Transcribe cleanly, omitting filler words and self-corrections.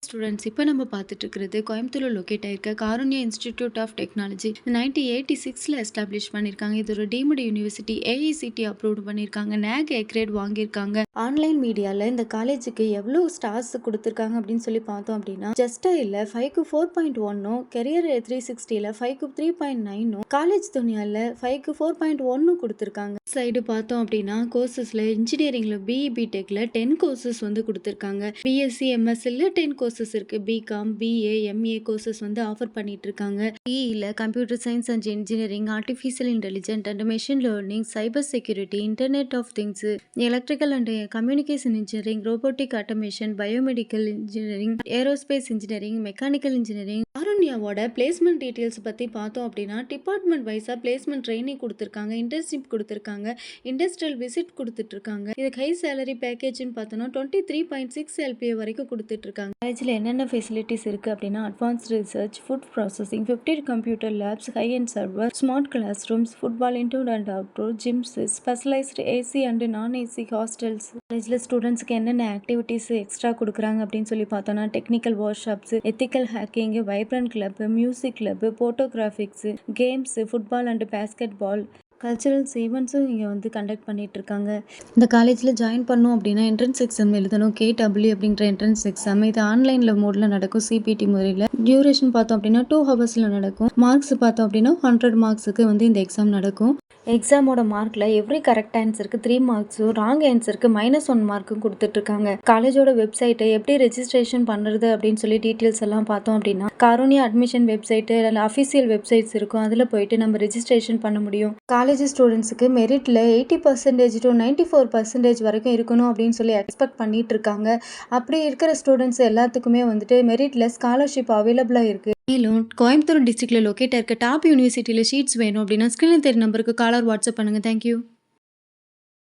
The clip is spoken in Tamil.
ஸ்டூடெண்ட்ஸ் இப்போ நம்ம பார்த்துட்டு இருக்கிறது கோயம்புத்தூர்ல லொக்கேட் ஆயிருக்க காருண்யா இன்ஸ்டிடியூட் ஆஃப் டெக்னாலஜி 1986ல் எஸ்டாப்ளிஷ் பண்ணியிருக்காங்க. இது ஒரு டீம்டு யூனிவர்சிட்டி, ஏஐசிடி அப்ரூவ் பண்ணியிருக்காங்க, நேக் ஏக்ரேட் வாங்கியிருக்காங்க. ஆன்லைன் மீடியாவில் இந்த காலேஜுக்கு எவ்வளோ ஸ்டார்ஸ் கொடுத்துருக்காங்க அப்படின்னு சொல்லி பார்த்தோம் அப்படின்னா, ஜஸ்ட்டாக இல்லை 5க்கு 4.1, கெரியர் 360ல் 5க்கு 3.9, காலேஜ் துணியாவில் 5க்கு 4.1 கொடுத்துருக்காங்க. சைடு பார்த்தோம் அப்படின்னா கோர்சஸில் இன்ஜினியரிங்கில் பிஇ பிடெக்கில் 10 கோர்சஸ் வந்து கொடுத்துருக்காங்க. பிஎஸ்சி எம்எஸ்சில் 10 கோர்சஸ் இருக்கு. பிகாம், பிஏ, எம்ஏ கோர்சஸ் வந்து ஆஃபர் பண்ணிட்டு இருக்காங்க. பிஇல computer science and engineering, artificial intelligent and machine learning, cyber security, internet of things, electrical and communication engineering, robotic automation, biomedical engineering, aerospace engineering, mechanical engineering. காருண்யாவோட பிளேஸ்மெண்ட் டீட்டெயில்ஸ் பற்றி பார்த்தோம் அப்படின்னா, டிபார்ட்மெண்ட் வைஸாக பிளேஸ்மெண்ட் ட்ரைனிங் கொடுத்துருக்காங்க, இன்டர்ன்ஷிப் கொடுத்துருக்காங்க, இண்டஸ்ட்ரியல் விசிட் கொடுத்துட்டு இருக்காங்க. இதுக்கு ஹை சேலரி பேக்கேஜ்னு பார்த்தோம்னா 23.6 LPA வரைக்கும் கொடுத்துட்டு இருக்காங்க. காலேஜில் என்னென்ன ஃபெசிலிட்டிஸ் இருக்குது அப்படின்னா, advanced research, food processing, 50 computer labs, high and server, smart classrooms, football indoor and outdoor, gyms, specialised AC and non AC hostels. காலேஜில் ஸ்டூடெண்ட்ஸ்க்கு என்னென்ன ஆக்டிவிட்டீஸ் எக்ஸ்ட்ரா கொடுக்குறாங்க அப்படின்னு சொல்லி பார்த்தோம்னா, technical workshops, ethical hacking, vibrant club, music club, photographics, games, football and basketball, culturals ஈவெண்ட்ஸும் இங்கே வந்து கண்டக்ட் பண்ணிட்டு இருக்காங்க. இந்த காலேஜில் ஜாயின் பண்ணோம் அப்படின்னா என்ட்ரன்ஸ் எக்ஸாம் எழுதணும். KW அப்படிங்கிற என்ட்ரன்ஸ் எக்ஸாம். இது ஆன்லைனில் மோடில் நடக்கும், சிபிடி முறையில். டியூரேஷன் பார்த்தோம் அப்படின்னா 2 ஹவர்ஸில் நடக்கும். மார்க்ஸ் பார்த்தோம் அப்படின்னா 100 மார்க்ஸுக்கு வந்து இந்த எக்ஸாம் நடக்கும். எக்ஸாமோட மார்க்கில் எவ்ரி கரெக்ட் ஆன்சருக்கு 3 மார்க்ஸும், ராங் ஆன்சருக்கு -1 மார்க்கும் கொடுத்துட்ருக்காங்க. காலேஜோட வெப்சைட்டை எப்படி ரெஜிஸ்ட்ரேஷன் பண்ணுறது அப்படின்னு சொல்லி டீட்டெயில்ஸ் எல்லாம் பார்த்தோம் அப்படின்னா, காருண்யா அட்மிஷன் வெப்சைட்டு அதில் அஃபிஷியல் வெப்சைட்ஸ் இருக்கும், அதில் போயிட்டு நம்ம ரெஜிஸ்ட்ரேஷன் பண்ண முடியும். காலேஜ் ஸ்டூடெண்ட்ஸுக்கு மெரிட்டில் 80% to 94% வரைக்கும் இருக்கணும் அப்படின்னு சொல்லி எக்ஸ்பெக்ட் பண்ணிட்டு இருக்காங்க. அப்படி இருக்கிற ஸ்டூடெண்ட்ஸ் எல்லாத்துக்குமே வந்துட்டு மெரிட்டில் ஸ்காலர்ஷிப் அவைலபிளாக இருக்குது. மேலும் கோயம்புத்தூர் டிஸ்ட்ரிக்ட்ல லொக்கேட் இருக்க டாப் யூனிவர்சிட்டியில் ஷீட்ஸ் வேணும் அப்படின்னா ஸ்கிரீனில் தெரியும் நம்பருக்கு காலர் வாட்ஸ்அப் பண்ணுங்கள். தேங்க்யூ.